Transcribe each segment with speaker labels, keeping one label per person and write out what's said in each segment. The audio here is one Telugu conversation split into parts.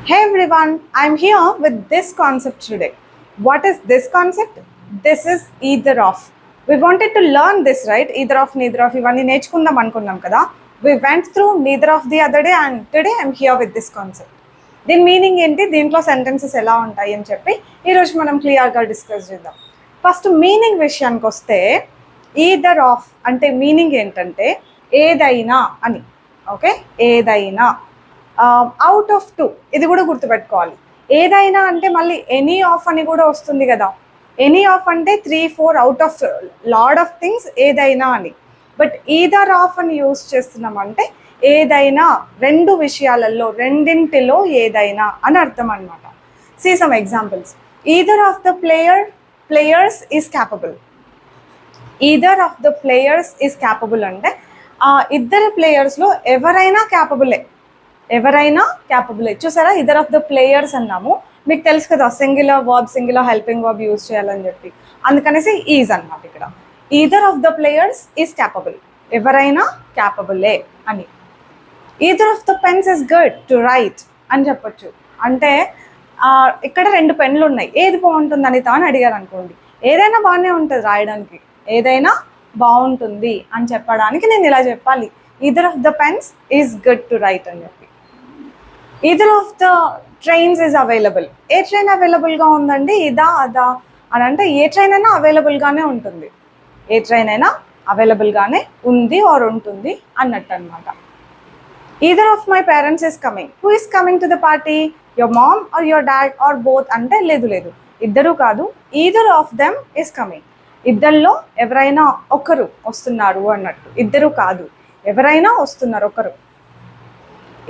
Speaker 1: Hey everyone, I'm here with this concept today. What is this concept? This is either of. We wanted to learn this, right? Either of, neither of. ఇవన్నీ నేర్చుకుందాం అనుకున్నాం కదా. We went through neither of the other day and today I'm here with this concept. దీని మీనింగ్ ఏంటి, దీంట్లో సెంటెన్సెస్ ఎలా ఉంటాయి అని చెప్పి ఈరోజు మనం క్లియర్గా డిస్కస్ చేద్దాం. ఫస్ట్ మీనింగ్ విషయానికి వస్తే ఈదర్ ఆఫ్ అంటే మీనింగ్ ఏంటంటే ఏదైనా అని. ఓకే, ఏదైనా. అవుట్ ఆఫ్ టూ, ఇది కూడా గుర్తుపెట్టుకోవాలి. ఏదైనా అంటే మళ్ళీ ఎనీ ఆఫ్ అని కూడా వస్తుంది కదా. ఎనీ ఆఫ్ అంటే 3-4 out of lot of things ఏదైనా అని. బట్ ఈదర్ ఆఫ్ అని యూజ్ చేస్తున్నామంటే ఏదైనా, రెండు విషయాలలో, రెండింటిలో ఏదైనా అని అర్థం అనమాట. See some examples. Either of the players is capable. Either of the players is capable అంటే ఇద్దరు ప్లేయర్స్లో ఎవరైనా క్యాపబులే. ఎవరైనా క్యాపబులే. చూసారా, ఇదర్ ఆఫ్ ద ప్లేయర్స్ అన్నాము. మీకు తెలుసు కదా, singular verb, singular helping verb use చేయాలని చెప్పి, అందుకనేసి ఈజ్ అనమాట ఇక్కడ. Either of the players is capable, ఎవరైనా క్యాపబులే అని. Either of the pens is good to right అని చెప్పొచ్చు. అంటే ఇక్కడ 2 పెన్లు ఉన్నాయి, ఏది బాగుంటుంది అనిత అని అడిగారు అనుకోండి. ఏదైనా బాగానే ఉంటుంది రాయడానికి, ఏదైనా బాగుంటుంది అని చెప్పడానికి నేను ఇలా చెప్పాలి, either of the pens is good to right అని చెప్పి. Either of the trains is available. A train అవైలబుల్గా ఉందండి, ఇదా అదా అని అంటే ఏ ట్రైన్ అయినా అవైలబుల్గానే ఉంటుంది. ఏ ట్రైన్ అయినా అవైలబుల్గానే ఉంది ఆర్ ఉంటుంది అన్నట్టు అనమాట. Either of my parents is coming. Who is coming to the party? Your mom or your dad or both అంటే లేదు, ఇద్దరు కాదు. Either of them is coming. ఇద్దరిలో ఎవరైనా ఒకరు వస్తున్నారు అన్నట్టు, ఇద్దరు కాదు, ఎవరైనా వస్తున్నారు ఒకరు.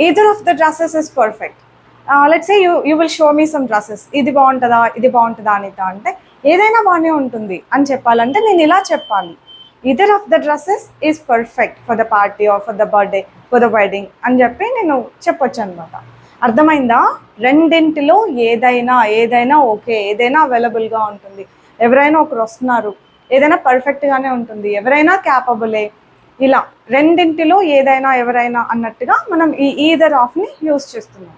Speaker 1: Either of the dresses is perfect. Let's say you will show me some dresses. ఇది బాగుంటుందా అనిత అంటే ఏదైనా బాగానే ఉంటుంది అని చెప్పాలంటే నేను ఇలా చెప్పాలి, either of the dresses is perfect for the party or for the birthday, for the wedding అని చెప్పి నేను చెప్పొచ్చు అనమాట. అర్థమైందా? రెండింటిలో ఏదైనా ఓకే, ఏదైనా అవైలబుల్గా ఉంటుంది, ఎవరైనా ఒకరు వస్తున్నారు, ఏదైనా పర్ఫెక్ట్గానే ఉంటుంది, ఎవరైనా క్యాపబులే. ఇలా రెండింటిలో ఏదైనా, ఎవరైనా అన్నట్టుగా మనం ఈ ఈదర్ ఆఫ్ని యూజ్ చేస్తున్నాం.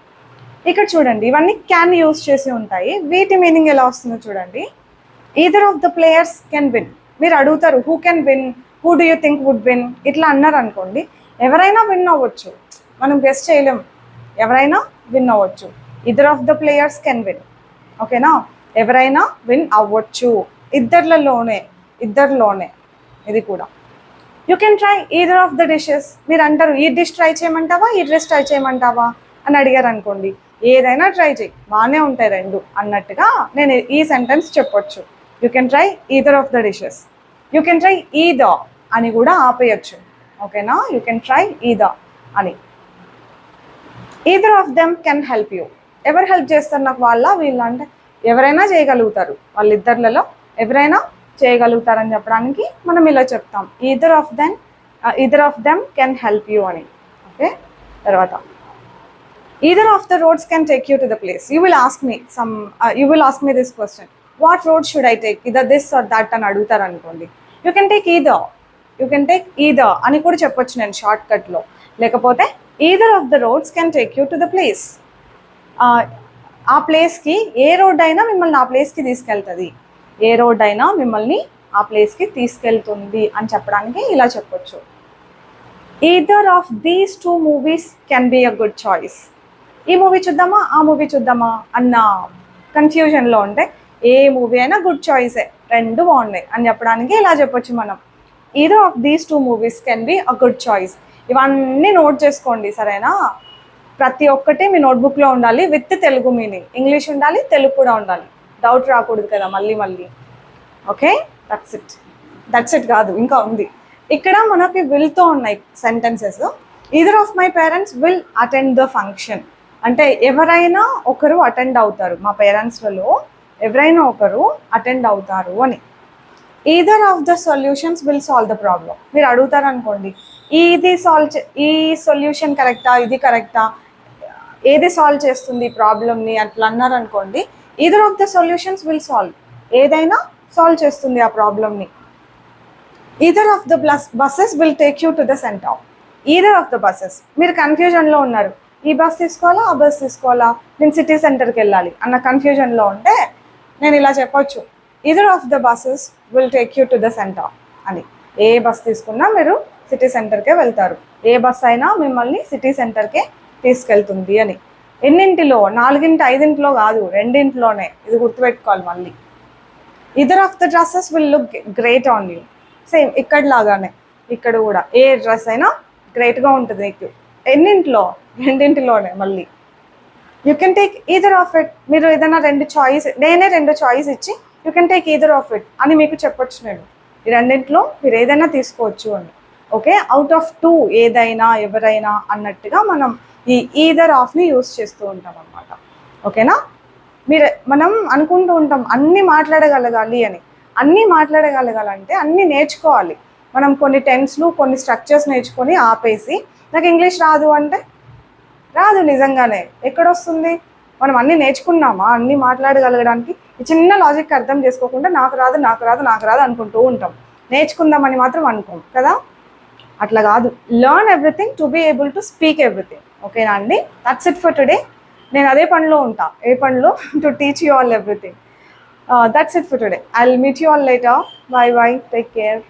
Speaker 1: ఇక్కడ చూడండి, ఇవన్నీ క్యాన్ యూజ్ చేసి ఉంటాయి. వీటి మీనింగ్ ఎలా వస్తుందో చూడండి. Either of the players can win. మీరు అడుగుతారు who can win, who do you think would win, ఇట్లా అన్నారు అనుకోండి. ఎవరైనా విన్ అవ్వచ్చు, మనం గెస్ట్ చేయలేం, ఎవరైనా విన్ అవ్వచ్చు. Either of the players can win. ఓకేనా, ఎవరైనా విన్ అవ్వచ్చు, ఇద్దరిలోనే. ఇది కూడా. You can try either of the dishes. మీరు అంటారు ఈ డిష్ ట్రై చేయమంటావా, ఈ డ్రెస్ ట్రై చేయమంటావా అని అడిగారు అనుకోండి. ఏదైనా ట్రై చేయి, బాగానే ఉంటాయి రెండు అన్నట్టుగా నేను ఈ సెంటెన్స్ చెప్పొచ్చు. You can try either of the dishes. You can try either అని కూడా ఆపేయచ్చు. ఓకేనా, యూ కెన్ ట్రై ఈదర్ అని. Either of them can help you. ఎవరు హెల్ప్ చేస్తారు నాకు, వీళ్ళ అంటే ఎవరైనా చేయగలుగుతారు, వాళ్ళిద్దర్లలో ఎవరైనా చేయగలుగుతారని చెప్పడానికి మనం ఇలా చెప్తాం, either of them can help you అని. ఓకే, తర్వాత either of the roads can take you to the place. You will ask me this question, what road should I take, either this or that అని అడుగుతారు అనుకోండి. యూ కెన్ టేక్ ఈదర్ అని కూడా చెప్పొచ్చు నేను షార్ట్ కట్లో. లేకపోతే either of the roads can take you to the place. ఆ ప్లేస్కి ఏ రోడ్ అయినా మిమ్మల్ని ఆ ప్లేస్కి తీసుకెళ్తుంది, ఏ రోడ్ అయినా మిమ్మల్ని ఆ ప్లేస్కి తీసుకెళ్తుంది అని చెప్పడానికి ఇలా చెప్పొచ్చు. Either of these 2 movies can be a good choice. ఈ మూవీ చూద్దామా, ఆ మూవీ చూద్దామా అన్న కన్ఫ్యూజన్లో ఉంటే ఏ మూవీ అయినా గుడ్ చాయిసే, రెండు బాగున్నాయి అని చెప్పడానికి ఇలా చెప్పొచ్చు మనం, either of these 2 movies can be a good choice. ఇవన్నీ నోట్ చేసుకోండి, సరేనా? ప్రతి ఒక్కటి మీ నోట్బుక్లో ఉండాలి, విత్ తెలుగు మీనింగ్. ఇంగ్లీష్ ఉండాలి, తెలుగు కూడా ఉండాలి, డౌట్ రాకూడదు కదా మళ్ళీ. ఓకే, దట్స్ ఇట్ కాదు, ఇంకా ఉంది. ఇక్కడ మనకి విల్తో ఉన్నాయి sentences. Either of my parents will attend the function అంటే ఎవరైనా ఒకరు అటెండ్ అవుతారు, మా పేరెంట్స్లలో ఎవరైనా ఒకరు అటెండ్ అవుతారు అని. Either of the solutions will solve the problem. మీరు అడుగుతారు అనుకోండి, ఈ సొల్యూషన్ కరెక్టా, ఇది కరెక్టా, ఏది సాల్వ్ చేస్తుంది ప్రాబ్లమ్ని అట్లా అన్నారు అనుకోండి. Either of the solutions will solve, ఏదైనా సాల్వ్ చేస్తుంది ఆ ప్రాబ్లమ్ని. Either of the buses will take you to the centre. Either of the buses. మీరు కన్ఫ్యూజన్లో ఉన్నారు, ఈ బస్ తీసుకోవాలా ఆ బస్ తీసుకోవాలా, నేను సిటీ సెంటర్కి వెళ్ళాలి అన్న కన్ఫ్యూజన్లో ఉంటే నేను ఇలా చెప్పొచ్చు, either of the buses will take you to the centre అని. ఏ బస్ తీసుకున్నా మీరు సిటీ సెంటర్కే వెళ్తారు, ఏ బస్ అయినా మిమ్మల్ని సిటీ సెంటర్కే తీసుకెళ్తుంది అని. ఎన్నింటిలో, 4 5 కాదు, 2 ఇది గుర్తుపెట్టుకోవాలి మళ్ళీ. Either of the dresses will look great on you. Same ఇక్కడ లాగానే ఇక్కడ కూడా ఏ డ్రెస్ అయినా గ్రేట్గా ఉంటుంది మీకు. ఎన్నింటిలో, 2 మళ్ళీ. You can take either of it. మీరు ఏదైనా 2 చాయిస్, నేనే 2 చాయిస్ ఇచ్చి you can take either of it అని మీకు చెప్పొచ్చు నేను. ఈ 2 మీరు ఏదైనా తీసుకోవచ్చు అని. ఓకే, అవుట్ ఆఫ్ 2 ఏదైనా ఎవరైనా అన్నట్టుగా మనం ఈ ఈదర్ ఆఫ్ని యూస్ చేస్తూ ఉంటాం అన్నమాట. ఓకేనా? మనం అనుకుంటూ ఉంటాం అన్నీ మాట్లాడగలగాలి అని. అన్నీ మాట్లాడగలగాలంటే అన్నీ నేర్చుకోవాలి. మనం కొన్ని టెన్స్లు, కొన్ని స్ట్రక్చర్స్ నేర్చుకొని ఆపేసి నాకు ఇంగ్లీష్ రాదు అంటే రాదు. నిజంగానే ఎక్కడొస్తుంది? మనం అన్నీ నేర్చుకున్నామా అన్నీ మాట్లాడగలగడానికి? ఈ చిన్న లాజిక్ అర్థం చేసుకోకుండా నాకు రాదు నాకు రాదు నాకు రాదు అనుకుంటూ ఉంటాం. నేర్చుకుందామని మాత్రం అనుకోం కదా. అట్లా కాదు, learn everything to be able to speak everything. ఓకేనా అండి? That's it for today. నేను అదే పనిలో ఉంటా, ఏ పనిలో, to teach you all everything. That's it for today. I will meet you all later. Bye bye, take care.